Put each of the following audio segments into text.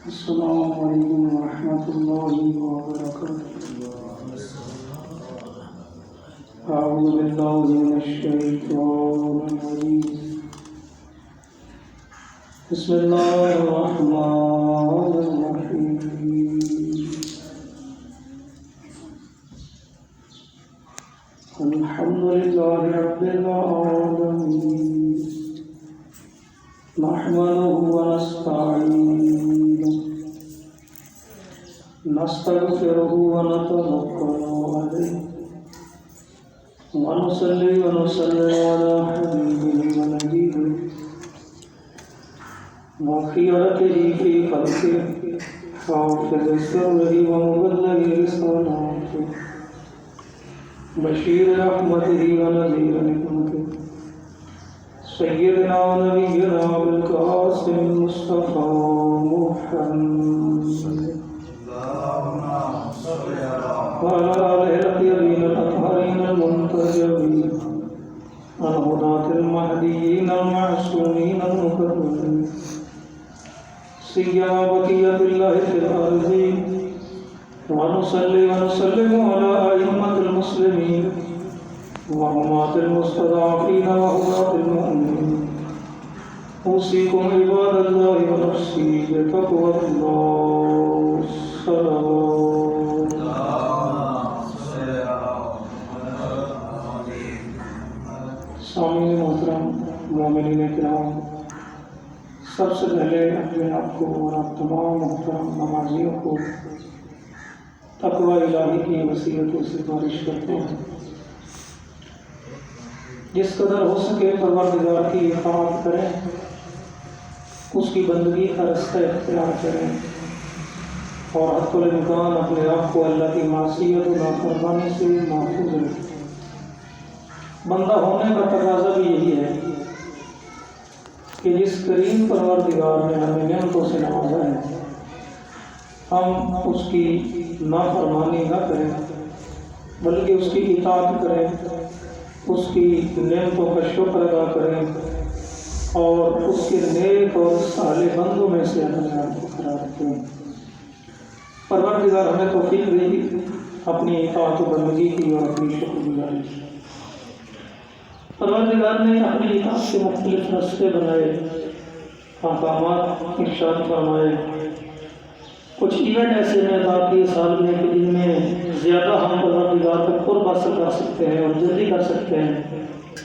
السلام علیکم ورحمۃ اللہ وبرکاتہ۔ اعوذ باللہ من الشیطان الرجیم، بسم اللہ الرحمن الرحیم۔ الحمد للہ رب العالمین، نحمده ونستعینه نستغفره ونتوکل علیہ ونصلی ونسلم علی حبیبہ ونبیہ وخیرتہ فی خلقہ حافظ سرہ ومبلغ رسالتہ بشیر رحمتہ ونذیر نعمتہ سیدنا و نبینا بالقاسم المصطفى محمد وعلى آلہ الطیبین الطاہرین المنتجبین الہداة المہدیین المعصومین المکرمین سیما بقیۃ اللہ فی الارض ونصلی ونسلم علی ائمۃ المسلمین وحماة المستضعفین وحماة المؤمنین اوصیکم عباد اللہ ونفسی بتقوی اللہ صلوات۔ سامعین محترم، مومنین کرام، سب سے پہلے اپنے آپ کو اور آپ تمام محترم نمازیوں کو تقوی الہی کی وصیت و سفارش کرتے ہیں۔ جس قدر ہو سکے پروردگار کی اطاعت کریں، اس کی بندگی کا رستہ اختیار کریں اور حد الامکان اپنے آپ کو اللہ کی معصیت و نافرمانی سے محفوظ رکھیں۔ بندہ ہونے کا تقاضا بھی یہی ہے کہ جس کریم پروردگار نے ہمیں نعمتوں سے نوازا ہے، ہم اس کی نافرمانی نہ کریں بلکہ اس کی اطاعت کریں، اس کی نعمتوں کا شکر ادا کریں اور اس کے نیک اور صالح بندوں میں سے اپنے آپ کو قرار دیں۔ پروردگار ہمیں توفیق دے اپنی اطاعت و بندگی کی اور اپنی شکر گزاری کی۔ پروردگار نے اپنی اطاعت کے مختلف راستے بنائے، احکامات ارشاد فرمائے۔ کچھ ایونٹ ایسے میں باقی سال میں کہ جن میں زیادہ ہم پروردگار کو قرب حاصل کر سکتے ہیں اور جلدی کر سکتے ہیں،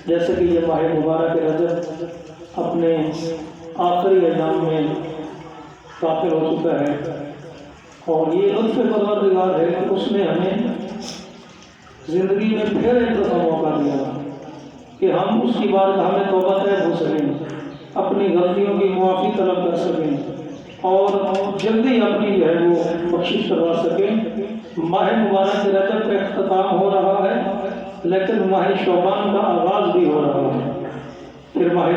جیسے کہ یہ ماہ مبارک رجب اپنے آخری ایام میں داخل ہو چکا ہے، اور یہ لطف پروردگار ہے کہ اس نے ہمیں زندگی میں پھر ایک دفعہ موقع دیا کہ ہم اس کی بارگاہ میں توبہ طیب ہو سکیں، اپنی غلطیوں کی معافی طلب کر سکیں اور جلدی اپنی جو ہے وہ بخشش کروا سکیں۔ ماہ مبارک رجب کا اختتام ہو رہا ہے، لیکن ماہ شعبان کا آغاز بھی ہو رہا ہے، پھر ماہ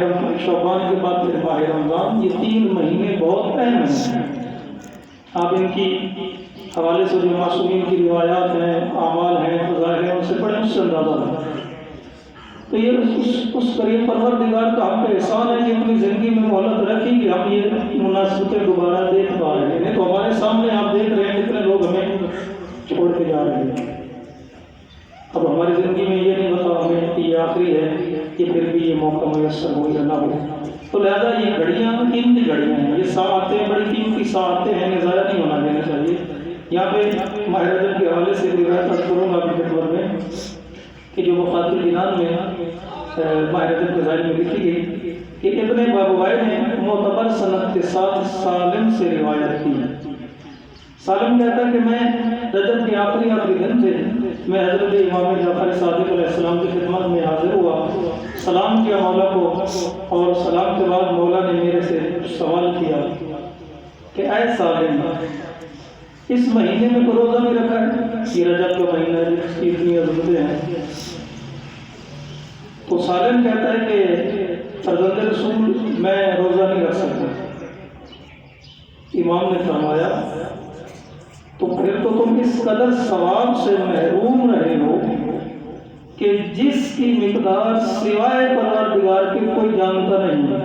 شعبان کے بعد پھر ماہ رمضان۔ یہ 3 مہینے بہت اہم ہیں۔ آپ ان کی حوالے سے جو معصومین کی روایات ہیں، اعمال ہیں، فضائل ہیں، ان سے بڑے اس سے اندازہ ہے۔ تو یہ اس کریم پروردگار کا ہم پہ احسان ہے کہ اپنی زندگی میں مہلت رکھی کہ ہم یہ مناسبتیں دوبارہ دیکھ پا رہے ہیں۔ تو ہمارے سامنے آپ دیکھ رہے ہیں کتنے لوگ ہمیں چھوڑ کے جا رہے ہیں۔ اب ہماری زندگی میں یہ نہیں بتا ہمیں کہ یہ آخری ہے کہ پھر بھی یہ موقع میسر ہو یا نہ ہو۔ تو لہذا یہ گھڑیاں قیمتی گھڑیاں ہیں، یہ ساعتیں بڑی قیمتی ساعتیں ہیں، ضائع نہیں ہونا دینا چاہیے۔ یہاں پہ ماہ رجب کے حوالے سے روایت کروں گا اپنی خدمت میں کہ جو مفاتیح الجنان میں ماہ رجب کے ظاہر میں لکھی گئی کہ ابن بابوائے نے معتبر سند کے ساتھ سالم سے روایت کی۔ سالم کہتا ہے کہ میں رجب کے آخری دن تھے، میں حضرت امام جعفر صادق علیہ السلام کی خدمت میں حاضر ہوا، سلام کیا مولا کو، اور سلام کے بعد مولا نے میرے سے سوال کیا کہ اے سالم، اس مہینے میں کوئی روزہ بھی رکھا ہے؟ یہ رجب کا مہینہ ہے جس کی اتنی عظمتیں ہیں۔ تو سالم کہتا ہے کہ فرزند رسول میں روزہ نہیں رکھ سکتا۔ امام نے فرمایا تو پھر تو تم اس قدر ثواب سے محروم رہے ہو کہ جس کی مقدار سوائے پروردگار کے کوئی جانتا نہیں ہے۔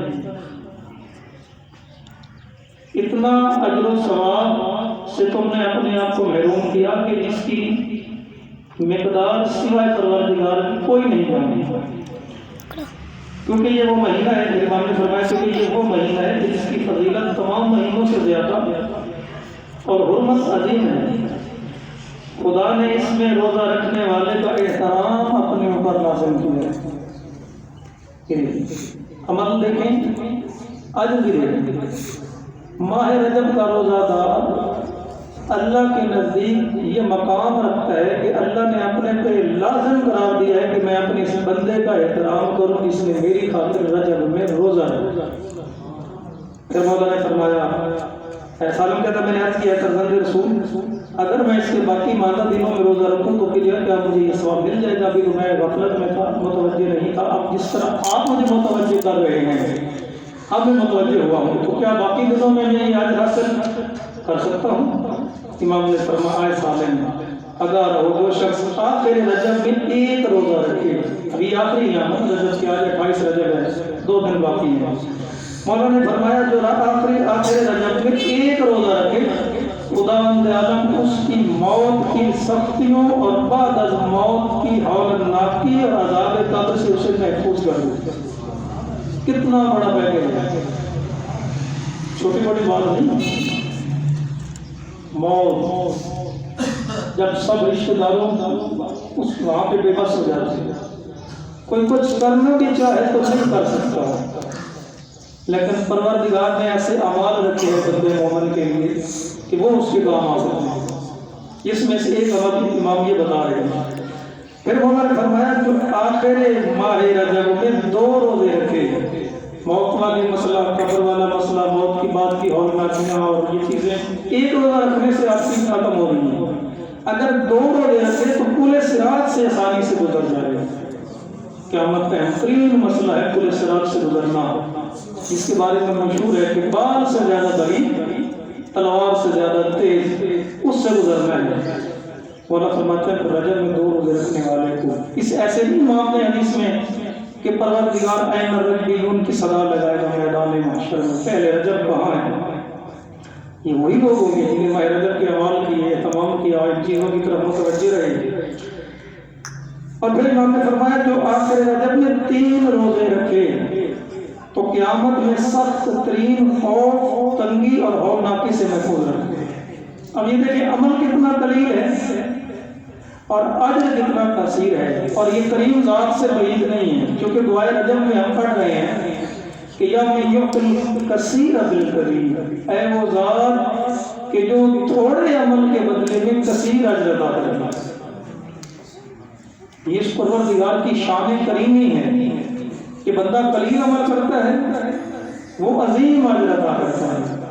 اتنا اجر و ثواب سے تم نے اپنے آپ کو محروم کیا کہ جس کی مقدار سوائے پروردگار کی کوئی نہیں جانتی، کیونکہ یہ وہ مہینہ ہے، امام نے فرمایا کہ یہ وہ مہینہ ہے جس کی فضیلت تمام مہینوں سے زیادہ اور حرمت عظیم ہے۔ خدا نے اس میں روزہ رکھنے والے کا احترام اپنے اوپر لازم کیا ہے۔ عمل دیکھیں، اجر بھی دیکھیں۔ ماہ رجب کا روزہ دار اللہ کے نزدیک یہ مقام رکھتا ہے کہ اللہ نے اپنے پہ لازم قرار دیا ہے کہ میں اپنے اس بندے کا احترام کروں جس نے میری خاطر رجب میں روزہ رکھا۔ پھر مولا نے فرمایا، سالم کہتا میں نے عرض کیا فرزند رسول اگر میں اس کے باقی ماندہ دنوں میں روزہ رکھوں تو کیا مجھے یہ ثواب مل جائے گا؟ ابھی تو میں غفلت میں تھا، متوجہ نہیں تھا، اب جس طرح آپ مجھے متوجہ کر رہے ہیں اب میں متوجہ ہوا ہوں، تو کیا باقی دنوں میں یہ اجر حاصل کر سکتا ہوں؟ امام نے فرمایا سالم اگر وہ شخص آخر رجب میں ایک روزہ رکھے، ابھی آخری نعمت رجب کی آج 28 رجب ہے، 2 دن باقی ہیں، مولا نے فرمایا جو آخر رجب میں ایک روزہ رکھے خداوند عالم اس کی موت کی سختیوں اور بعد از موت کی ہولناکی اور عذاب قبر سے اسے محفوظ کر دے۔ کتنا بڑا پیکیج ہے، چھوٹی بڑی بات نہیں۔ موت جب سب رشتہ داروں اس وہاں پہ بے بس ہو جاتے ہیں، کوئی کچھ کرنا بھی چاہے تو نہیں کر سکتا، لیکن پروردگار نے ایسے اعمال رکھے ہیں بندے مومن کے لیے کہ وہ اس کے کام آ سکتے ہیں۔ اس میں سے ایک عمل امام یہ بتا رہے ہیں۔ پھر مولا نے فرمایا جو آخر ماہ رجب میں 2 روزے رکھے، موت والی مسئلہ، قبر والا مسئلہ، موت کی بات کی ہولناکیاں اور یہ چیزیں ایک روزہ رکھنے سے آپ کی ختم ہو رہی ہیں۔ اگر 2 روزے رکھے تو پورے صراط سے آسانی سے گزر جائے گا۔ قیامت کا اہم ترین مسئلہ ہے پورے صراط سے گزرنا، جس کے بارے میں مشہور ہے کہ بال سے زیادہ بڑی تلوار سے زیادہ تیز اس سے گزرنا ہے۔ مولا فرماتے ہیں رجب میں 2 روزے رکھنے والے کو اس ایسے بھی امام نے حدیث میں کہ پروردگار این الرجبیون کی صدا لگائے گا میدان محشر میں، پہلے رجب کہاں ہے؟ یہ وہی لوگ ہوں گے جنہیں ماہ رجب کے اعمال کیے، تمام کیا، ان چیزوں کی طرف متوجہ رہے۔ اور پھر امام نے فرمایا جو آخر رجب میں 3 روزے رکھے تو قیامت میں سخت ترین خوف، تنگی اور ہولناکی سے محفوظ رکھے۔ اب یہ دیکھیں عمل کتنا قلیل ہے اور اجر کتنا کثیر ہے، اور یہ کریم ذات سے بعید نہیں ہے، کیونکہ دعائے رجب میں ہم پڑھ رہے ہیں کہ یا من یعطی کثیر بالقلیل، اے وہ ذات کہ جو تھوڑے عمل کے بدلے میں کثیر اجر عطا کرتا ہے۔ یہ اس پروردگار کی شان کریمی ہے کہ بندہ قلیل عمل کرتا ہے وہ عظیم اجر عطا کرتا ہے۔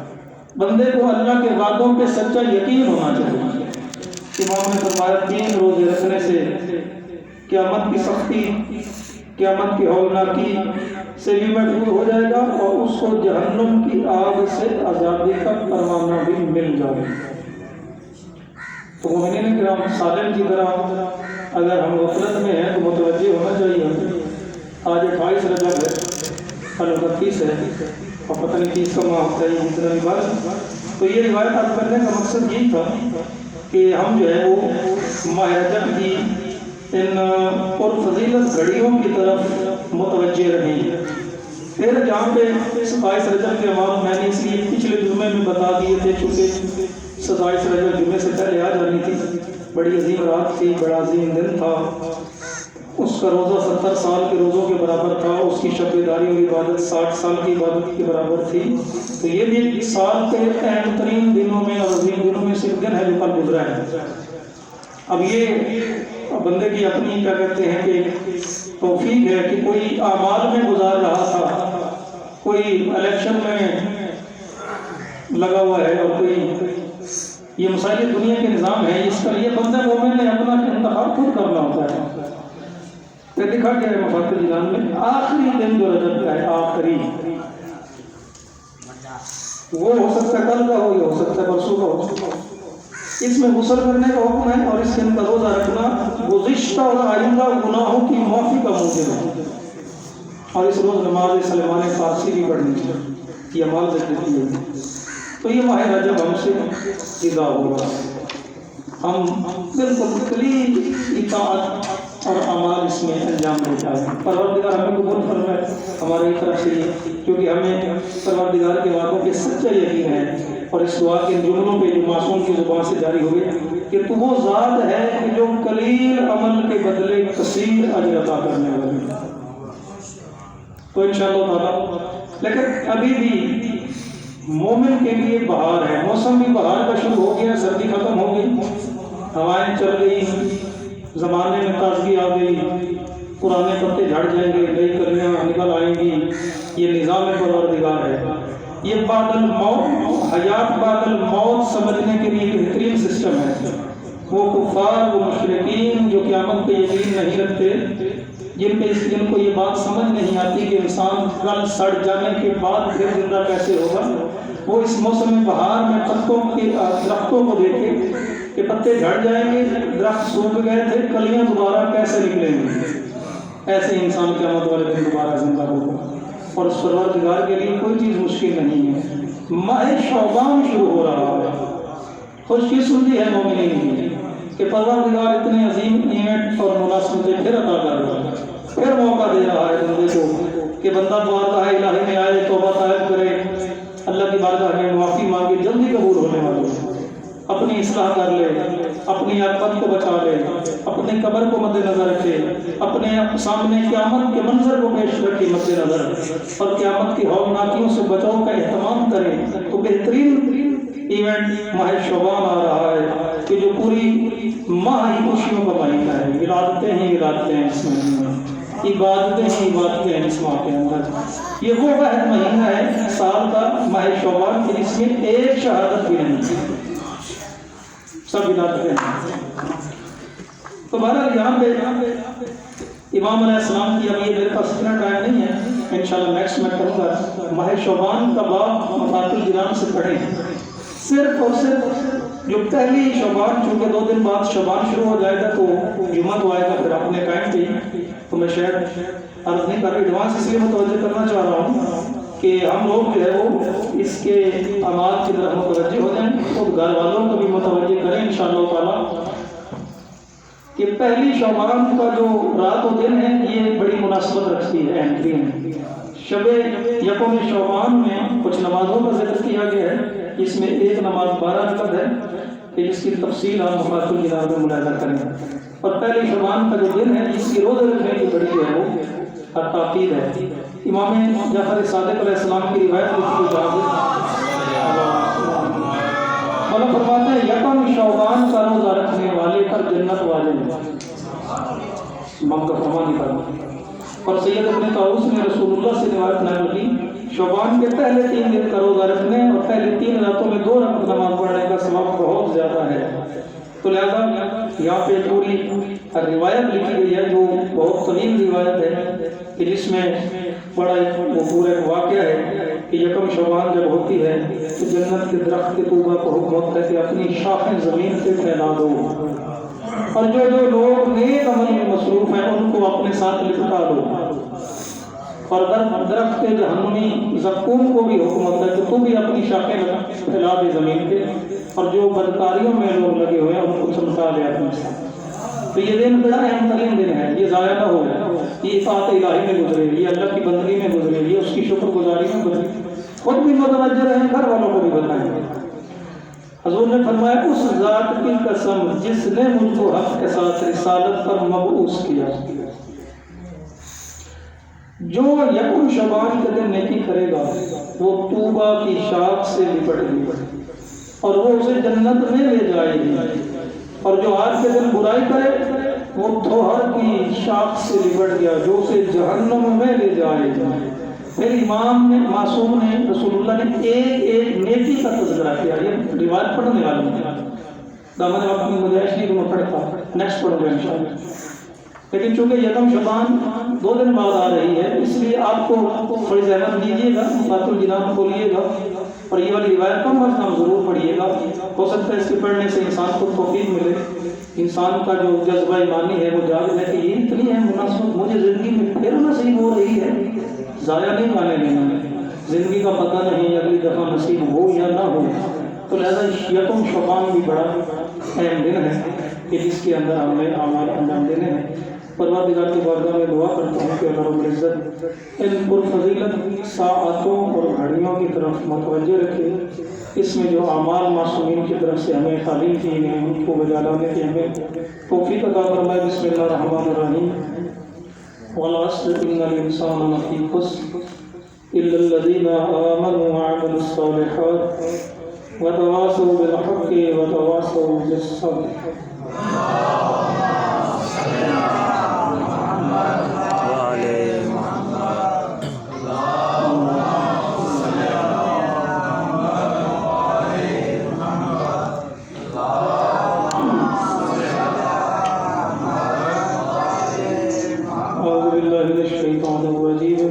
بندے کو اللہ کے وعدوں پہ سچا یقین ہونا چاہیے۔ امام نے فرمایا 3 روزے رکھنے سے قیامت کی سختی، قیامت کی ہولناکی سے بھی محفوظ ہو جائے گا اور اس کو جہنم کی آگ سے آزادی کا پروانہ بھی مل جائے گا۔ تو مومنین کرام سالم کی طرح اگر ہم غفلت میں ہیں تو متوجہ ہونا چاہیے۔ آج 28 رجب ہے، کل 29 ہے اور پتہ نہیں 30 کا ماہ ہوتا ہے اتنا بار۔ تو یہ روایت عرض کرنے کا مقصد یہی تھا کہ ہم جو ہے وہ ماہ رجب کی ان پرفضیلت گھڑیوں کی طرف متوجہ رہیں۔ پھر جہاں پہ 27 رجب کے اعمال میں نے اس لیے پچھلے جمعے میں بتا دیے تھے، چونکہ 27 رجب جمعے سے پہلے آ جانی تھی، بڑی عظیم رات تھی، بڑا عظیم دن تھا، اس کا روزہ 70 سال کے روزوں کے برابر تھا، اس کی شب بیداری اور عبادت 60 سال کی عبادت کے برابر تھی۔ تو یہ بھی سال کے اہم ترین دنوں میں اور عظیم دنوں میں سے ایک دن ہے جو کل گزرا ہے۔ اب یہ بندے کی اپنی کیا کہتے ہیں کہ توفیق ہے کہ کوئی اعمال میں گزار رہا تھا، کوئی الیکشن میں لگا ہوا ہے، اور کوئی یہ مسائل دنیا کے نظام ہے، اس کا یہ بندہ مومن نے اپنا انتخاب خود کرنا ہوتا ہے۔ پھر لکھا گیا ہے مفاتیح الجنان میں آخری دن جو رجب کا ہے، آخری، وہ ہو سکتا ہے کل کا ہو یا ہو سکتا ہے پرسوں کا ہو، اس میں غسل کرنے کا حکم ہے اور اس کے اندر روزہ رکھنا گزشتہ اور آئندہ گناہوں کی معافی کا موجب ہے، اور اس روز نماز سلیمان فارسی بھی پڑھنی چاہیے، یہ عمال ذکر دیتی ہے۔ تو یہ ماہ رجب ہم سے جدا ہوا، ہم بالکل کلیل اطاعت اور اعمال اس میں انجام دیتا ہے۔ پروردگار ہمیں قبول فرمائے ہماری طرف سے، کیونکہ ہمیں پروردگار کے وعدوں پہ سچا یقین ہے، اور اس دعا کے جملوں پہ جو معصوم کی زبان سے جاری ہوئے کہ تو وہ ذات ہے کہ جو قلیل عمل کے بدلے کثیر اجر عطا کرنے والی ہے۔ تو انشاءاللہ تعالیٰ لیکن ابھی بھی مومن کے لیے بہار ہے، موسم بھی بہار کا شروع ہو گیا، سردی ختم ہو گئی، ہوائیں چل گئی، زمانے میں تازگی آ گئی، پرانے پتے جھڑ جائیں گے، نئی کلیاں نکل آئیں گی۔ یہ نظام پروردگار ہے۔ یہ بعد الموت، حیات بعد الموت سمجھنے کے لیے ایک بہترین سسٹم ہے۔ وہ کفار، وہ مشرکین جو قیامت پہ یقین نہیں رکھتے، جن کو یہ بات سمجھ نہیں آتی کہ انسان کل سڑ جانے کے بعد پھر زندہ کیسے ہوگا، وہ اس موسم بہار میں پتوں کے درختوں کو دیکھے کہ پتے جھڑ جائیں گے، درخت سوکھ گئے تھے، کلیاں دوبارہ کیسے نکلیں گی، ایسے انسان قیامت والے دن دوبارہ زندہ ہوگا۔ اور اس پروردگار کے لیے کوئی چیز مشکل نہیں ہے۔ ماہ شعبان شروع ہو رہا ہے، خوش قسمتی ہے مومنین کی کہ پروردگار اتنے عظیم ایونٹ اور مناسبتیں پھر عطا کر رہا ہے، پھر موقع دے رہا ہے بندے کو کہ بندہ بارگاہ الہی میں آئے، توبہ طائب کرے، اللہ کی بارگاہ میں معافی مانگے، جلدی قبول ہونے والی ہے، اپنی اصلاح کر لے، اپنی عاقبت کو بچا لے، اپنی قبر کو مد نظر رکھے، اپنے سامنے قیامت کے منظر کو پیش رکھے مد نظر، اور قیامت کی ہولناکیوں سے بچاؤ کا اہتمام کرے۔ تو بہترین ایونٹ ماہ شعبان آ رہا ہے کہ جو پوری ماہ ہی خوشیوں کا مہینہ ہے، ولادتیں ہی ولادتیں ہیں اس مہینے میں، عبادتیں ہی عبادتیں ہیں اس ماہ کے اندر۔ یہ وہ واحد مہینہ ہے سال کا ماہ شعبان کہ جس میں ایک شہادت بھی نہیں، سب عبادتیں ہیں۔ تو بہرحال یہاں پہ امام علیہ السلام کی، اب یہ میرے پاس اتنا ٹائم نہیں ہے، انشاءاللہ نیکسٹ میں کروں گا، ماہ شعبان کا باب مفاتیح الجنان سے پڑھیں، صرف اور صرف جو پہلی شعبان، چونکہ 2 دن بعد شعبان شروع ہو جائے گا تو جمعہ تو آئے گا پھر اپنے ٹائم پہ، تو میں شاید عرض نہیں کر رہا، ایڈوانس اس لیے متوجہ کرنا چاہ رہا ہوں کہ ہم لوگ جو ہے وہ اس کے اعمال کی طرف متوجہ ہو جائیں، تو گھر والوں کو بھی متوجہ کریں انشاءاللہ تعالیٰ کہ پہلی شعبان کا جو رات و دن ہے یہ بڑی مناسبت رکھتی ہے، اہم ہے۔ شب یکم شعبان میں کچھ نمازوں کا ذکر کیا گیا ہے، اس میں ایک نماز 12 رکعت ہے کہ جس کی تفصیل ہم مفاتیح الجنان میں ملاحظہ کریں، اور پہلی شعبان کا جو دن ہے جس کی روزے رکھنے کی بڑی جو ہے وہ تاکید ہے۔ امام جعفر صادق علیہ السلام کی روایت لکھی مولا فرماتے ہیں یکم شعبان کا روزہ رکھنے والے پر جنت واجب ہے، امام کا فرمان نکالا۔ اور سید ابن طاؤس نے رسول اللہ سے روایت نقل کی، شعبان کے پہلے 3 دن کا روزہ رکھنے اور پہلی 3 راتوں میں 2 رکعت نماز پڑھنے کا ثواب بہت زیادہ ہے۔ تو لہذا یہاں پہ پوری روایت لکھی گئی ہے جو بہت طویل روایت ہے کہ جس میں بڑا وہ پورا ایک واقعہ ہے کہ یکم شعبان جب ہوتی ہے تو جنت کے درخت کے طوبہ کو حکم ہوتا ہے کہ اپنی شاخیں زمین پہ پھیلا دو، اور جو لوگ نیک عمل میں مصروف ہیں ان کو اپنے ساتھ لپٹا دو، اور درخت کے جہنمی زقوم کو بھی حکم ہوتا ہے کہ تو بھی اپنی شاخیں پھیلا دے زمین پہ، اور جو بدکاریوں میں لوگ لگے ہوئے ہیں ان کو چمٹا لے اپنے ساتھ۔ تو یہ دن بڑا اہم ترین دن ہے، یہ ضائع نہ ہو، یہ اطاعت الہی میں گزرے، یہ اللہ کی بندگی میں گزرے، یہ اس کی شکر گزاری میں گزرے، خود بھی متوجہ رہیں، گھر والوں کو بھی بتائیں۔ حضور نے فرمایا اس ذات کی قسم جس نے مجھ کو حق کے ساتھ رسالت پر مبعوث کیا، جو یکم شعبان کے دن نیکی کرے گا وہ طوبہ کی شاخ سے لپٹ گئی اور وہ اسے جنت میں لے جائے گی، اور جو آج کے دن برائی کرے وہ دھوہر کی شاخ سے لپٹ گیا جو اسے جہنم میں لے جائے گا۔ پھر امام نے معصوم نے رسول اللہ نے ایک نیکی کا تذکرہ کیا، یہ روایت پڑھنے والی ہے، دامن وقت میں گزارش نہیں کہ میں پڑھتا، نیکسٹ پڑھوں گا انشاءاللہ۔ لیکن چونکہ یکم شعبان 2 دن بعد آ رہی ہے اس لیے آپ کو تھوڑی زحمت دیجیے گا، مفاتیح الجنان کھولیے گا اور یہ والی روایت کم از کم ضرور پڑھیے گا، ہو سکتا ہے اس کے پڑھنے سے انسان کو توفیق ملے، انسان کا جو جذبہ ایمانی ہے وہ جاگ ہے کہ یہ اتنی ہے مناسبت مجھے زندگی میں پھر نصیب ہو رہی ہے، ضائع نہیں آنے دینا، زندگی کا پتہ نہیں اگلی دفعہ نصیب ہو یا نہ ہو، تو لہٰذا یکم شعبان بھی بڑا اہم دن ہے کہ جس کے اندر ہمیں اعمال انجام دینے ہیں۔ پروردگار کی بارگاہ میں دعا کرتا ہوں کہ اللہ رب العزت ان پرفضیلت ساعتوں اور گھڑیوں کی طرف متوجہ رکھے، اس میں جو اعمال معصومین کی طرف سے ہمیں تعلیم کی گئی ہیں ان کو بجا لانے کی ہمیں توفیق عطا فرمائے۔ بسم اللہ الرحمن الرحیم۔ والعصر ان الانسان لفی خسر الا الذین آمنوا وعملوا الصالحات وتواصوا بالحق وتواصوا بالصبر۔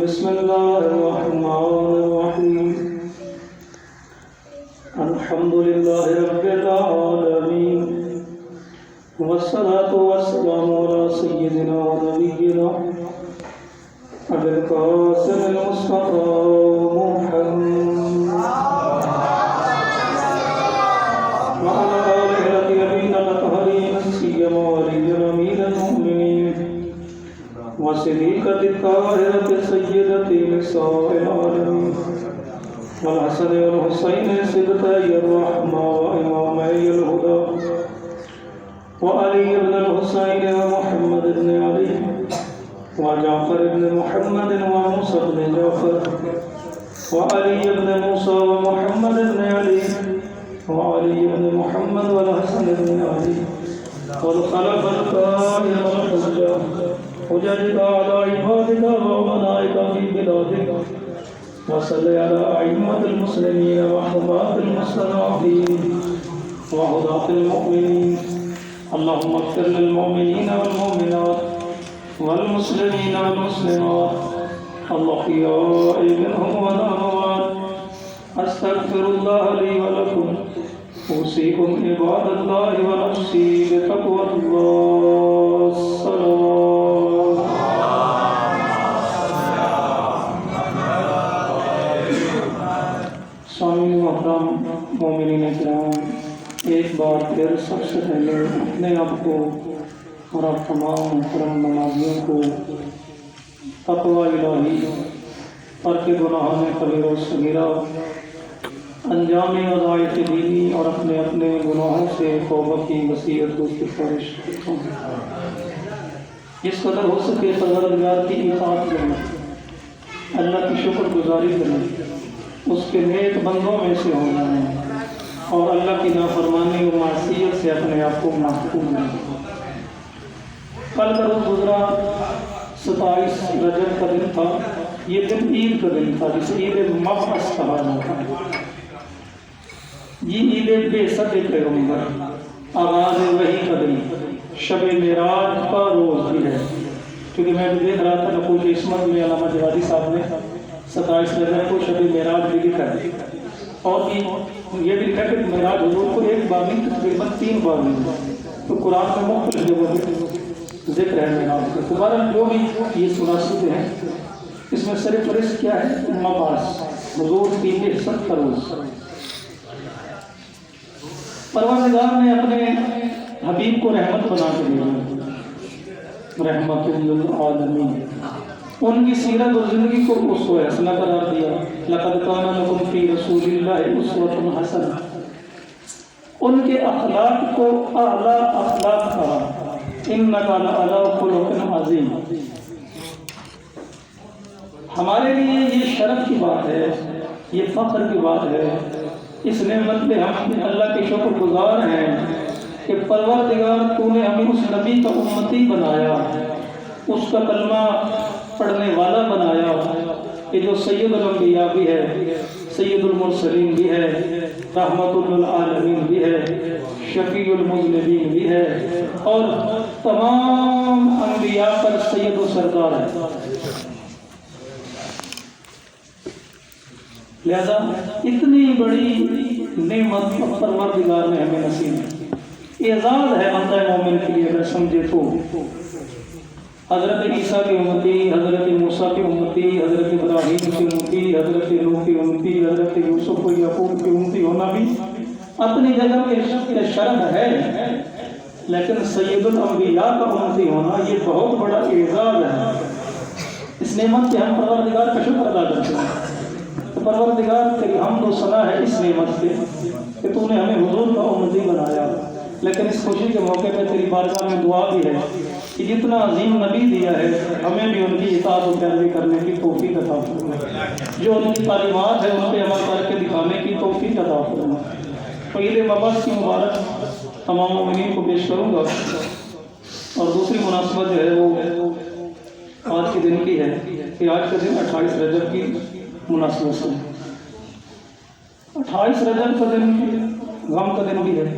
بسم اللہ الرحمن الرحیم۔ الحمد للہ رب العالمین والصلاة والسلام علی سیدنا و نبینا ابی القاسم المصطفى محمد وعلى آلہ الطیبین الطاہرین سیما علی امیر المؤمنین وصديقة الطاهرة السيدة نساء العالمين والحسن والحسين سبطي الرحمة وإمامي الهدى وعلي بن الحسين ومحمد بن علي وجعفر بن محمد وموسى بن جعفر وعلي بن موسى ومحمد بن علي وعلي بن محمد والحسن بن علي والخلفاء والحجة حججك على عبادك وملائكة في بلادك وصل على أئمة المسلمين وحماة المستضعفين وهداة المؤمنين اللهم اغفر للمؤمنين والمؤمنات والمسلمين والمسلمات الأحياء منهم والأموات أستغفر الله لي ولكم أوصيكم عباد الله ونفسي بتقوى الله الصلوات۔ سامعین محترم مومنین کرام، ایک بار پھر سب سے پہلے اپنے آپ کو اور آپ تمام محترم نمازیوں کو تقوی الہی، ترک گناہوں میں کبیرہ و صغیرہ، انجام وظائف دینی اور اپنے اپنے گناہوں سے توبہ کی وصیت و سفارش کرتا ہوں۔ جس قدر ہو سکے پروردگار کی اطاعت کریں، اللہ کی شکر گزاری کریں، اس کے نیک بندوں میں سے ہونا ہے اور اللہ کی نافرمانی و معصیت سے اپنے آپ کو محفوظ رکھیں۔ کل کا روز گزرا 27 رجب کا دن تھا، یہ دن عید کا دن تھا جسے عید مبعث کہا جاتا ہے۔ یہ عید بعثت پیغمبر، آغاز وحی کا دن، شب معراج کا روز بھی ہے، کیونکہ میں بھی دیکھ رہا تھا نقوش عصمت میں علامہ جوادی صاحب نے 27 رجب کو شب معراج بھی لکھا ہے، اور یہ بھی لکھا کہ معراج حضور کو ایک بار نہیں تقریباً 3 بار ملا، تو قرآن میں مختلف جگہوں پہ ذکر ہے معراج کا۔ دوبارہ جو بھی یہ سنا سکتے ہیں، اس میں سر فہرست کیا ہے؟ مبعث، حضور کی بعثت کا روز۔ پروردگار نے اپنے حبیب کو رحمت بنا کے دیا، رحمت للعالمین، ان کی سیرت اور زندگی کو اسوہ حسنہ قرار دیا۔ لقد کان لکم فی رسول اللہ اسوۃ حسنہ، ان کے اخلاق کو اعلیٰ اخلاق کہا، انک لعلی خلق عظیم۔ ہمارے لیے یہ شرف کی بات ہے، یہ فخر کی بات ہے، اس نعمت پہ ہم اللہ کے شکر گزار ہیں کہ پروردگار تو نے ہمیں اس نبی کا امتی بنایا، اس کا کلمہ پڑھنے والا بنایا، کہ جو سید الانبیاء بھی ہے، سید المرسلین بھی ہے، رحمت للعالمین بھی ہے، شفیع المذنبین بھی ہے، اور تمام انبیاء پر سید و سردار ہے۔ لہذا اتنی بڑی نعمت پروردگار نے ہمیں نصیب کی، اعزاز ہے بندہ مومن کے لیے اگر سمجھے تو۔ حضرت عیسیٰ کی امتی، حضرت موسیٰ کی امتی، حضرت ابراہیم کی امتی، حضرت نوح کی امتی، حضرت یوسف و یعقوب کی امتی ہونا بھی اپنی جگہ پہ شرف ہے، لیکن سید الانبیاء کا امتی ہونا یہ بہت بڑا اعزاز ہے۔ اس نعمت کے ہم پروردگار کا شکر ادا کرتے ہیں۔ تو پروردگار تیری حمد و ثنا ہے اس نعمت سے کہ تو نے ہمیں حضور کا امتی بنایا، لیکن اس خوشی کے موقع پہ تیری بارگاہ میں دعا بھی ہے کہ جتنا عظیم نبی دیا ہے ہمیں بھی ان کی اطاعت و پیروی کرنے کی توفیق عطا فرما، جو ان کی تعلیمات ہے ان پہ عمل کر کے دکھانے کی توفیق عطا فرما۔ پہلے مبعث کی مبارک تمام مومنین کو پیش کروں گا، اور دوسری مناسبت جو ہے وہ آج کے دن کی ہے کہ آج کا دن 28 رجب کی مناسبت سے 28 رجب کا دن غم کا دن بھی ہے،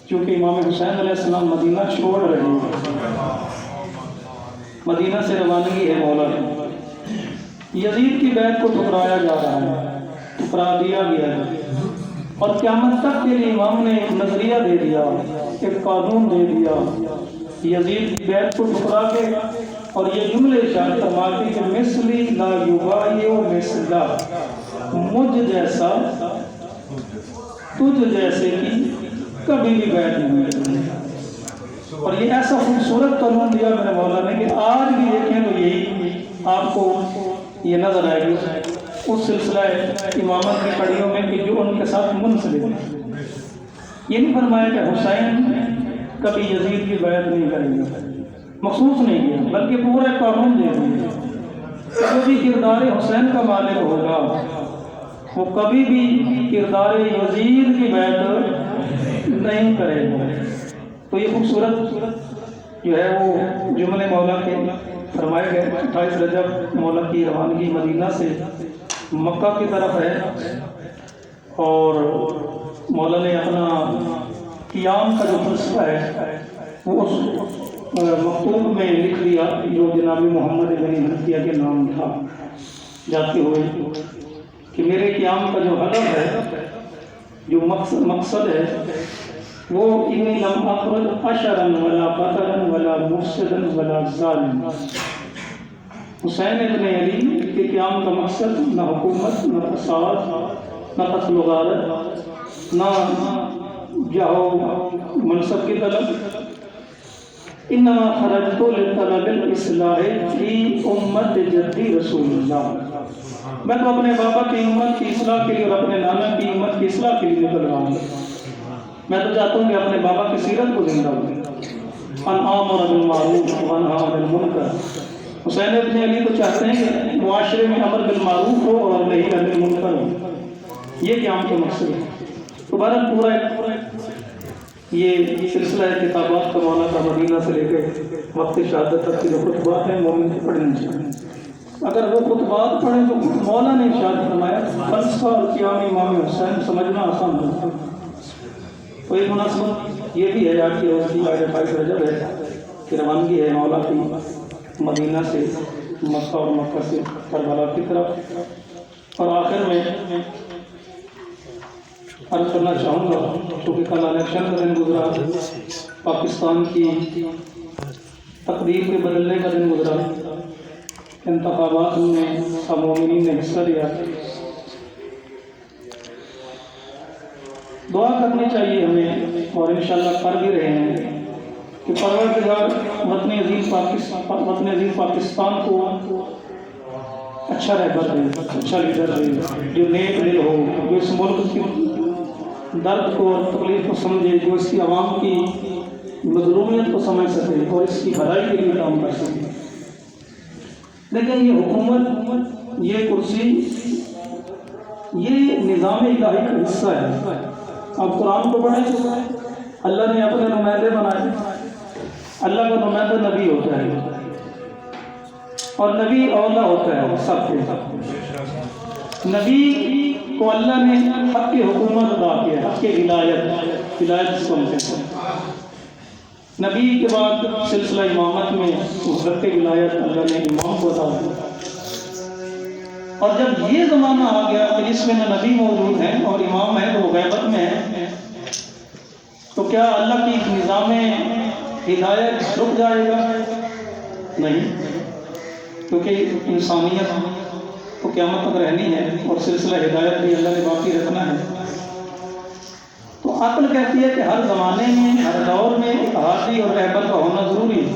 کیونکہ امام حسین علیہ السلام مدینہ چھوڑ رہے ہیں، مدینہ سے روانگی ہے مولا کی۔ یزید کی بیعت کو ٹھکرایا جا رہا ہے، ٹھکرا دیا گیا ہے، اور قیامت تک کے لیے امام نے ایک نظریہ دے دیا، ایک قانون دے دیا، یزید کی بیعت کو ٹھکرا کے، اور یہ جملے ارشاد فرماتے کہ مثلی لا یبایع مثلا، مجھ جیسا تجھ جیسے کی کبھی بھی بیعت نہیں کرنی۔ اور یہ ایسا خوبصورت قانون دیا میرے مولا نے کہ آج بھی دیکھیں تو یہی آپ کو یہ نظر آئے گی اس سلسلہ امامت کی کڑیوں میں کہ جو ان کے ساتھ منسلک ہے۔ یہ نہیں فرمایا کہ حسین کبھی یزید کی بیعت نہیں کریں گے، مخصوص نہیں کیا، بلکہ پورا قانون دے دیا جو بھی کردار حسین کا مالک ہوگا وہ کبھی بھی کردار یزید کی بیعت نہیں کرے گا۔ تو یہ خوبصورت جو ہے وہ جملے مولا کے فرمائے گئے۔ 28 رجب مولا کی روانگی مدینہ سے مکہ کی طرف ہے، اور مولا نے اپنا قیام کا جو فلسفہ ہے وہ اس مکتوب میں لکھ دیا جو جناب محمد بن حنفیہ کے نام تھا جاتے ہوئے، کہ میرے قیام کا جو ہدف ہے، جو مقصد ہے، وہ انی لم اخرج اشرا ولا بطرا ولا مفسدا ولا ظالما۔ حسین ابن علی کے قیام کا مقصد نہ حکومت، نہ فساد، نہ قتل و غارت، نہ جاہو منصب کی طلب، انما خرجت لطلب الاصلاح فی امت جدی رسول اللہ، میں تو اپنے بابا کی امت کی اصلاح کے لیے اور اپنے نانا کی امت کی اصلاح کے لیے نکل رہا ہوں۔ میں تو چاہتا ہوں کہ اپنے بابا کی سیرت کو زندہ ہوں، ان آمر بالمعروف وانہا عن المنکر۔ حسین ابن علی تو چاہتے ہیں کہ معاشرے میں امر بالمعروف ہو اور نہی عن المنکر ہو، یہ قیام کا مقصد ہے۔ تو بہرحال پورا یہ سلسلہ کتابات کا مولا کا مدینہ سے لے کے وقت شہادت تک کے جو خطبات ہیں مومن کو پڑھنے چاہیے۔ اگر وہ خطبات پڑھیں تو مولا نے ارشاد فرمایا فلسفہ اور قیام امام حسین سمجھنا آسان ہوتا ہے۔ تو ایک مناسبت یہ بھی ہے آج کی روز کی 28 رجب ہے کہ روانگی ہے مولا کی مدینہ سے مکہ اور مکہ سے کربلا کی طرف۔ اور آخر میں عرض کرنا چاہوں گا کیونکہ کل الیکشن کا دن گزرا، پاکستان کی تقدیر کے بدلنے کا دن گزرا، انتخابات میں سب مومنین نے حصہ لیا۔ دعا کرنی چاہیے ہمیں، اور انشاءاللہ کر بھی رہے ہیں کہ پروردگار وطن عزیز پاکستان کو اچھا رہبر دے، اچھا لیڈر دے، جو نیک دل ہو، جو اس ملک کی درد کو اور تکلیف کو سمجھے، جو اس کی عوام کی مظلومیت کو سمجھ سکے اور اس کی بھلائی کے لیے کام کر سکے۔ لیکن یہ حکومت، یہ کرسی، یہ نظام الہی کا حصہ ہے۔ آپ قرآن کو پڑھیں، اللہ نے اپنے نمائندے بنائے، اللہ کا نمائندہ نبی ہوتا ہے، اور نبی اولا ہوتا ہے سب کے۔ نبی کو اللہ نے حق کی حکومت عطا کیا، حق کی ولایت جس کو ہم کہتے ہیں۔ نبی کے بعد سلسلہ امامت میں حق کی ولایت اللہ نے امام کو عطا کیا۔ اور جب یہ زمانہ آ گیا کہ جس میں نہ نبی موجود ہیں اور امام ہے تو وہ غیبت میں ہے، تو کیا اللہ کی نظام ہدایت رک جائے گا؟ نہیں، کیونکہ انسانیت تو قیامت تک رہنی ہے اور سلسلہ ہدایت بھی اللہ نے باقی رکھنا ہے۔ تو عقل کہتی ہے کہ ہر زمانے میں، ہر دور میں ایک ہادی اور رہبر کا ہونا ضروری ہے۔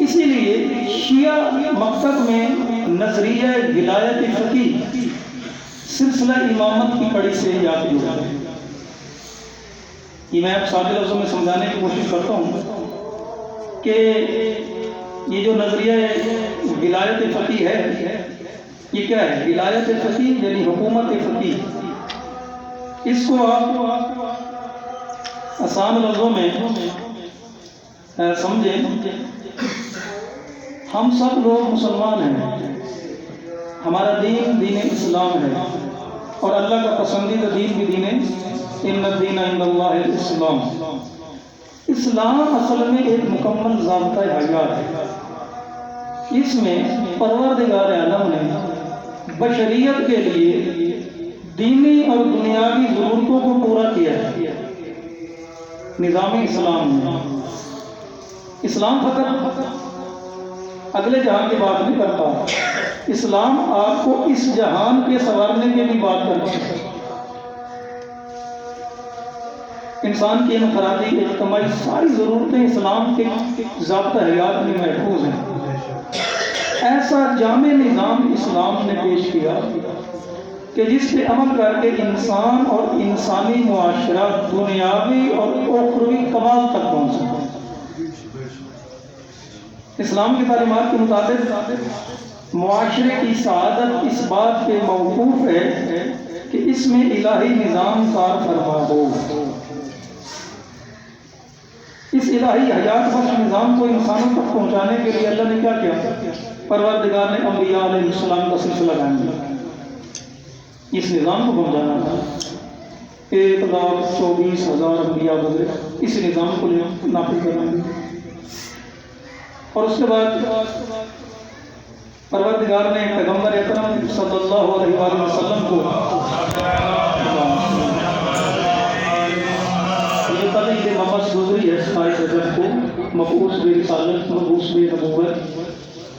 اسی لیے شیعہ مکتب میں نظریہ ولایت فقیہ سلسلہ امامت کی کڑی سے یاد جڑا ہے۔ یہ میں اب سادے لفظوں میں سمجھانے کی کوشش کرتا ہوں کہ یہ جو نظریہ ولایت فقیہ ہے یہ کیا ہے؟ ولایت فقیہ یعنی حکومت فقیہ۔ اس کو آپ آسان لفظوں میں سمجھیں، ہم سب لوگ مسلمان ہیں، ہمارا دین دین اسلام ہے اور اللہ کا پسندیدہ دین بھی دین ان الدین عند اللہ الاسلام۔ اسلام اصل میں ایک مکمل ضابطۂ حیات ہے۔ اس میں پروردگار عالم نے بشریت کے لیے دینی اور دنیاوی ضرورتوں کو پورا کیا ہے۔ نظام اسلام میں اسلام فقط اگلے جہان کی بات نہیں کرتا، اسلام آپ کو اس جہان کے سنوارنے کی بھی بات کرتا ہے۔ انسان کی انفرادی اجتماعی ساری ضرورتیں اسلام کے ضابطۂ حیات میں محفوظ ہیں۔ ایسا جامع نظام اسلام نے پیش کیا کہ جس پہ عمل کر کے انسان اور انسانی معاشرہ دنیاوی اور اخروی کمال تک پہنچ سکتا ہے۔ اسلام کی تعلیمات کے مطابق معاشرے کی سعادت اس بات پہ موقوف ہے کہ اس میں الہی نظام کار فرما ہو۔ اس الہی حیات بخش نظام کو انسانوں تک پہنچانے کے لیے اللہ نے کیا کیا؟ پروردگار نے انبیاء علیہ السلام کا سلسلہ قائم کیا۔ اس نظام کو پہنچانا تھا۔ 1,24,000 انبیاء گزرے اس نظام کو نافذ کرنے، اور اس کے بعد پروردگار نے پیغمبر اکرم صلی اللہ علیہ وآلہ وسلم کو یہ کل عید مبعث گزری ہے 27 رجب کو، مبعوث برسالت، مبعوث بنبوت،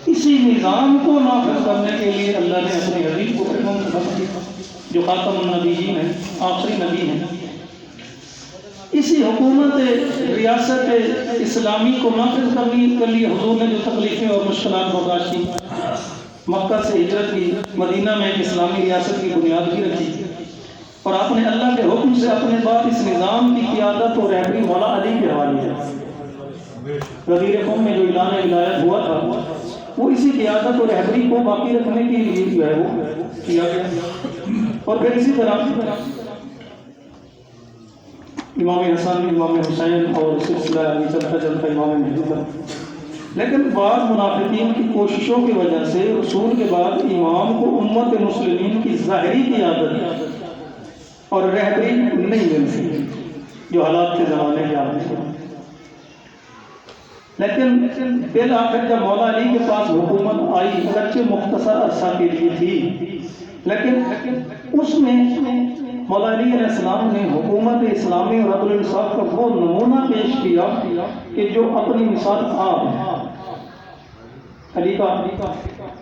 اسی نظام کو نافذ کرنے کے لیے اللہ نے اپنے حبیب کو منتخب کیا جو خاتم النبیین ہیں، آخری نبی ہیں۔ اسی حکومت ریاست اسلامی کو نافذ کرنے کے لیے حضور نے جو تکلیفیں اور مشکلات برداشت کی، مکہ سے ہجرت کی، مدینہ میں ایک اسلامی ریاست کی بنیاد بھی رکھی، اور آپ نے اللہ کے حکم سے اپنے بعد اس نظام کی قیادت اور رہبری مولا علی کے حوالے ہے۔ غدیر قوم میں جو اعلان ولایت ہوا تھا وہ اسی قیادت اور رہبری کو باقی رکھنے کے لیے جو ہے وہ کیا گیا۔ اور پھر اسی طرح امام حسن، امام حسین اور سلسلہ چلتا چلتا امام مہدی تک۔ لیکن بعض منافقین کی کوششوں کی وجہ سے رسول کے بعد امام کو امت مسلمین کی ظاہری قیادت اور رہبری نہیں مل سکی جو حالات کے زمانے کے آنے سے۔ لیکن بالآخر جب مولا علی کے پاس حکومت آئی، اگرچہ مختصر عرصہ کے لیے تھی، لیکن اس میں مولا علی علیہ السلام نے حکومت اسلامی اور عدل انصاف کا وہ نمونہ پیش کیا کہ جو اپنی مثال آپ ہے۔ علی کا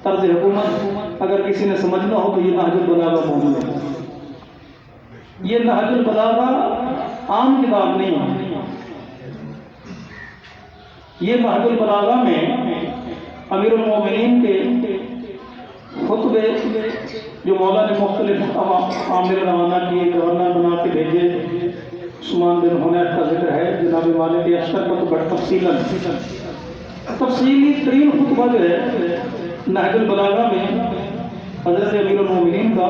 طرز حکومت اگر کسی نے سمجھنا ہو تو یہ نہج البلاغہ موجود ہے۔ یہ نہج البلاغہ عام کتاب نہیں ہے، یہ نہج البلاغہ میں امیر المومنین کے خطبے جو مولا نے مختلف عامل روانہ کیے، گورنر بنا کے بھیجے، عثمان بن حنیف کا ذکر ہے، جناب مالک اشتر کا تو بڑا تفصیلی ترین خطبہ جو ہے نہج البلاغہ میں حضرت امیر المومنین کا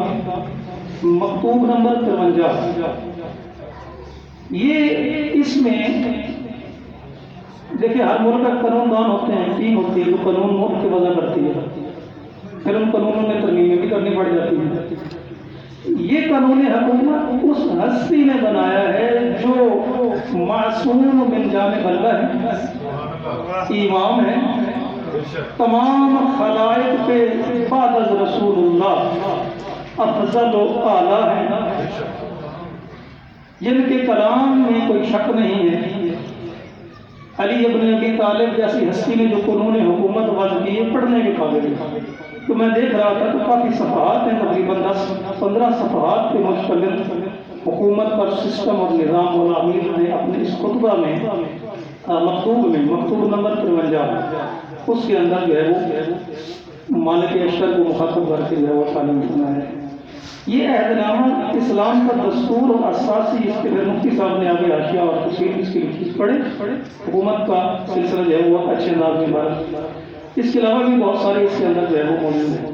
مکتوب نمبر 53۔ یہ اس میں دیکھیں ہر ملک کا قانون دان ہوتے ہیں، ٹیم ہوتی ہے جو قانون ملک کے وضع کرتی ہے، پھر ان قانونوں میں ترمیمیں بھی کرنی پڑ جاتی ہیں۔ یہ قانون حکومت اس ہستی نے بنایا ہے جو معصوم من جانب اللہ ہے، امام ہے، تمام خلائق پہ بعد از رسول اللہ افضل و اعلیٰ ہے، جن کے کلام میں کوئی شک نہیں ہے، علی ابن ابی طالب جیسی ہستی نے جو قانون حکومت وضع کی ہے پڑھنے کے قابل ہے. تو میں دیکھ رہا تھا تو کافی صفحات ہیں، تقریباً 10-15 صفحات کے مشتمل حکومت پر سسٹم اور نظام. مولا امیر نے اپنے اس خطبہ میں مکتوب نمبر 53 اس کے اندر جو ہے وہ مالک اشتر کو مخاطب کر کے جو ہے وہ تعلیم سنا ہے. یہ عہد نامہ اسلام کا دستور اور اساسی. اس کے پھر مفتی صاحب نے آگے حاشیہ اور تفصیل اس کی لکھی پڑھے. حکومت کا سلسلہ جو ہے وہ اچھے انداز میں بارہ. اس کے علاوہ بھی بہت سارے اس کے اندر جو ہے وہ موجود ہیں.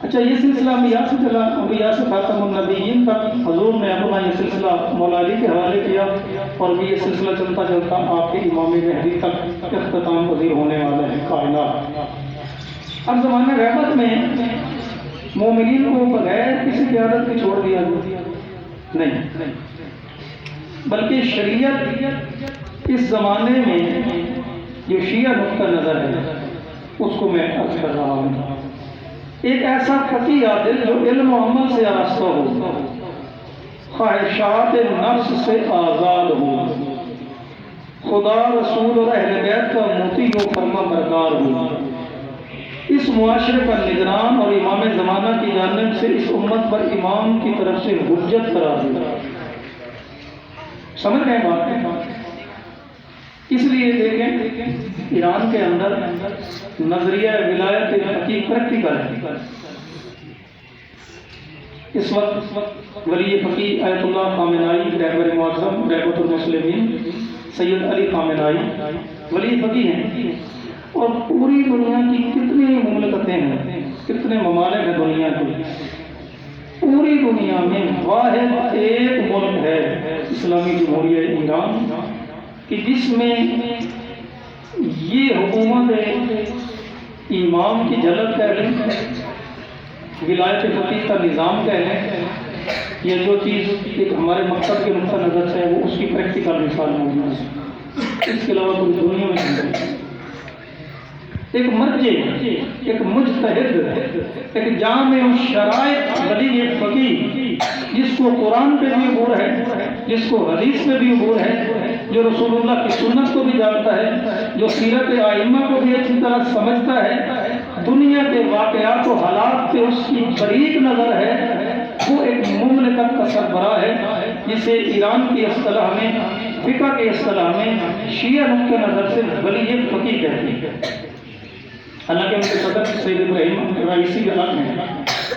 اچھا، یہ سلسلہ انبیاء سے خاتم النبیین تک حضور نے اپنا یہ سلسلہ مولا علی کے حوالے کیا، اور بھی یہ سلسلہ چلتا چلتا آپ کے امام مہدی تک اختتام پذیر ہونے والا ہے کائنات. اب زمانہ غیبت میں مومنین کو بغیر کسی قیادت کے چھوڑ دیا نہیں، بلکہ شریعت اس زمانے میں جو شیعہ نقطہ نظر ہے اس کو میں عرض کر رہا ہوں. ایک ایسا فقیہ عادل جو علم و عمل سے آراستہ ہو، خواہشات نفس سے آزاد ہو، خدا رسول اور اہل بیت کا موتی و فرما بردار ہو، اس معاشرے کا نگران اور امام زمانہ کی جانب سے اس امت پر امام کی طرف سے حجت قرار دیا. سمجھ گئے بات؟ اس لیے دیکھیں ایران کے اندر نظریہ ولایت فقیہ پریکٹیکل ہے. اس وقت ولی فقیہ آیت اللہ خامنائی رہبر معظم رحمت المسلمین سید علی خامنائی ولی فقیہ ہیں، اور پوری دنیا کی کتنی مملکتیں ہیں، کتنے ممالک ہیں دنیا کے. پوری دنیا میں واحد ایک ملک ہے اسلامی جمہوریہ ایران کہ جس میں یہ حکومت امام کی جھلک کہہ لیں، ولایت فقیہ کا نظام کہہ لیں، یہ جو چیز ایک ہمارے مقصد کے نقطہ نظر سے ہے وہ اس کی پریکٹیکل مثال موجود ہے. اس کے علاوہ پوری دنیا میں نہیں. ایک مرجع، ایک مجتہد، ایک جامع شرائط ولی فقیہ جس کو قرآن پہ بھی عبور ہے، جس کو حدیث میں بھی عبور ہے، جو رسول اللہ کی سنت کو بھی جانتا ہے، جو سیرت ائمہ کو بھی اچھی طرح سمجھتا ہے، دنیا کے واقعات و حالات پہ اس کی باریک نظر ہے، وہ ایک مملکت کا سربراہ ہے جسے ایران کی اصطلاح میں، فقہ کی اصطلاح میں شیعہ نقطہ نظر سے ولی فقیہ کہتے ہیں. حالانکہ ان کے صدر سید ابراہیم رئیسی کے حق میں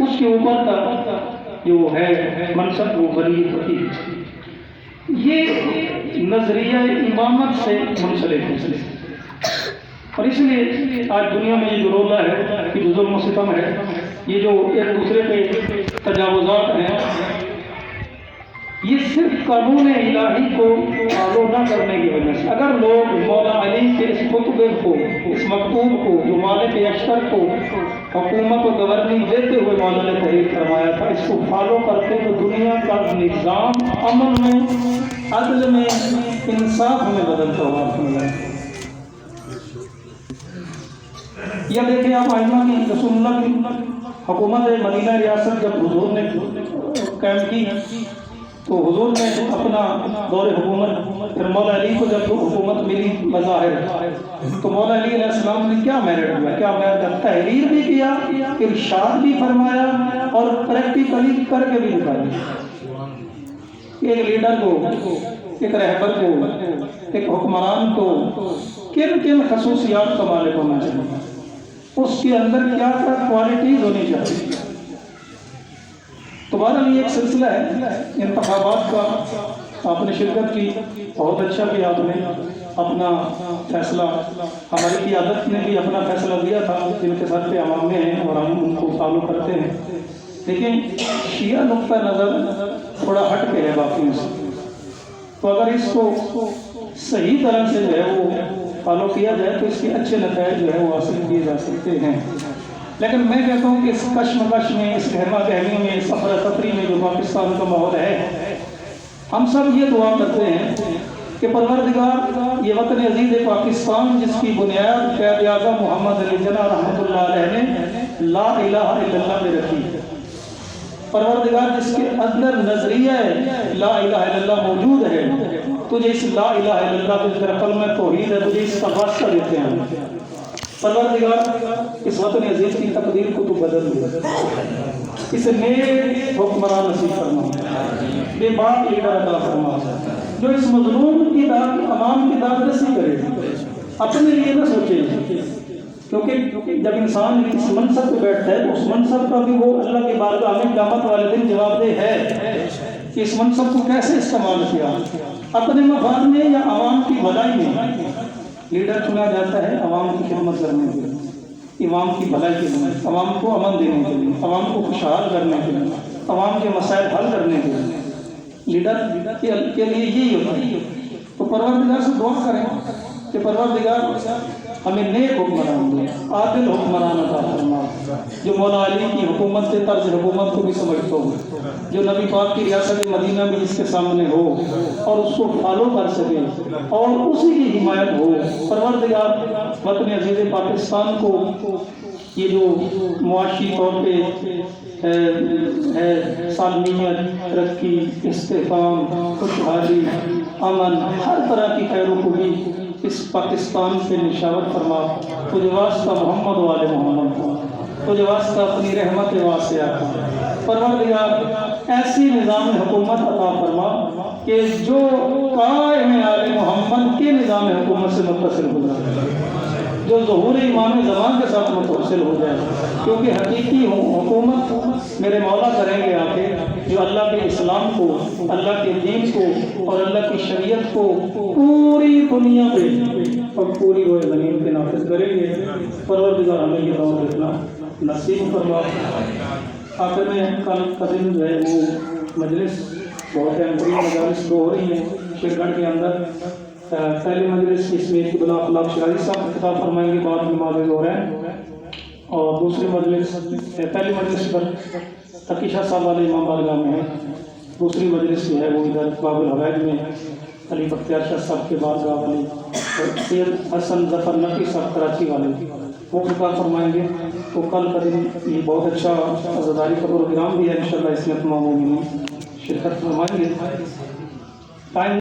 اس کے اوپر کا جو ہے منصب وہ ولی فقیہ. یہ نظریہ امامت سے منسلک ہے، اور اس لیے آج دنیا میں یہ جو رولا ہے کہ جو ظلم و ستم ہے، یہ جو ایک دوسرے پہ تجاوزات ہیں، یہ صرف قانون الہی کو فالو نہ کرنے کی وجہ سے. اگر لوگ مولا علی کے اس خطبے کو، اس مکتوب کو جو مالک اشتر کو حکومت و گورننگ دیتے ہوئے مولا نے تحریر فرمایا تھا، اس کو فالو کرتے تو دنیا کا نظام امن میں، عدل میں، انصاف میں بدلتا ہوا. یا دیکھیں آپ ائمہ کی، رسول اللہ کی حکومت مدینہ ریاست جب حضور نے قائم کی تو حضور نے اپنا دور حکومت، پھر مولا علی کو جب حکومت ملی بظاہر، تو مولا علی علیہ السلام نے کیا میرٹ ہوا، کیا میرٹ؟ تحریر بھی کیا، ارشاد بھی فرمایا، اور پریکٹیکلی کر کے بھی دکھایا. ایک لیڈر کو، ایک رہبر کو، ایک حکمران کو کن کن خصوصیات کا مالک ہونا چاہیے، اس کے اندر کیا کیا کوالٹیز ہونی چاہیے. تو بہرحال یہ ایک سلسلہ ہے انتخابات کا، آپ نے شرکت کی، بہت اچھا کیا. آپ نے اپنا فیصلہ، ہماری قیادت نے بھی اپنا فیصلہ دیا تھا جن کے ساتھ پہ عوام میں ہیں اور ہم ان کو فالو کرتے ہیں. لیکن شیعہ نقطہ نظر تھوڑا ہٹ کے ہے باقیوں سے، تو اگر اس کو صحیح طرح سے جو ہے وہ فالو کیا جائے تو اس کے اچھے نتائج جو ہے وہ حاصل کیے جا سکتے ہیں. لیکن میں کہتا ہوں کہ اس کشمکش میں، اس گہما گہمی میں، اس افراتفری میں جو پاکستان کا ماحول ہے، ہم سب یہ دعا کرتے ہیں کہ پروردگار یہ وطن عزیز پاکستان جس کی بنیاد قائد اعظم محمد علی جناح رحمۃ اللہ علیہ نے لا الہ الا اللہ میں رکھی، پروردگار جس کے اندر نظریہ لا الہ الا اللہ موجود ہے، تجھے اس لا الہ الا اللہ کو تیرا کلمہ توحید ہے، تجھے اس کا واسطہ دیتے ہیں۔ پروردگار اس وطن عزیز کی تقدیر کو تو بدل دے، اسے نیک حکمران نصیب فرما، بے باک لیڈر عطا فرما، جو اس مظلوم کی عوام کی داد رسی کرے، اپنے لیے نہ سوچے، کیونکہ جب انسان اس منصب پہ بیٹھتا ہے تو اس منصب کا بھی وہ اللہ کی بارگاہ میں قیامت والے دن جواب دہ ہے کہ اس منصب کو کیسے استعمال کیا، اپنے مفاد میں یا عوام کی بھلائی میں۔ لیڈر چنا جاتا ہے عوام کی خدمت کرنے کے لیے، عوام کی بھلائی کے لیے، عوام کو امن دینے کے لیے، عوام کو خوشحال کرنے کے لیے، عوام کے مسائل حل کرنے کے لیے۔ لیڈر کے لیے یہی ہوتا ہے۔ تو پروردگار سے دعا کریں کہ پروردگار ہمیں نیک حکمران دے، عادل حکمران عطا فرما، جو مولا علی کی حکومت سے طرز حکومت کو بھی سمجھتا ہو، جو نبی پاک کی ریاست مدینہ میں جس کے سامنے ہو اور اس کو فالو کر سکے اور اسی کی حمایت ہو۔ پروردگار وطن عزیز پاکستان کو یہ جو معاشی طور پہ ہے سالمیت، ترقی، استحکام، خوشحالی، امن، ہر طرح کی خیر و خوبی اس پاکستان سے نشاور فرما۔ تجھے واسطہ محمد والے محمد کو، تجھے واسطہ اپنی رحمت واسعہ کا پروردگار ایسی نظام حکومت عطا فرما کہ جو قائم آل محمد کے نظام حکومت سے متصل ہو جائے، جو ظہور امام زمان کے ساتھ متصل ہو جائے، کیونکہ حقیقی حکومت میرے مولا کریں گے آ کے جو اللہ کے اسلام کو، اللہ کے دین کو اور اللہ کی شریعت کو پوری دنیا پہ اور پوری روئے زمین پہ نافذ کریں گے۔ پروردگار ہمیں یہ دور دیکھنا نصیب فرما۔ آخر میں کل کا دن جو ہے وہ مجلس بہت اہم مجالس دو ہو رہی ہیں شیرگڑھ کے اندر۔ پہلی مجلس اس میں قبلہ اخلاق شراری صاحب خطاب فرمائیں گے، بعد میں معاذ ہو رہے ہیں، اور دوسری مجلس پہلی مجلس پر تقی شاہ صاحب والے امام بارگاہ میں ہے، دوسری مجلس جو ہے وہ ادھر باب الحوائج میں علی بختیار شاہ صاحب کے بارگاہ والی اور سید حسن ظفر نقی صاحب کراچی والے وہ خطاب فرمائیں گے۔ تو کل کا دن یہ بہت اچھا عزاداری کا پروگرام بھی ہے، انشاءاللہ اس میں تمام مومنین شرکت فرمائیں گے۔ ٹائم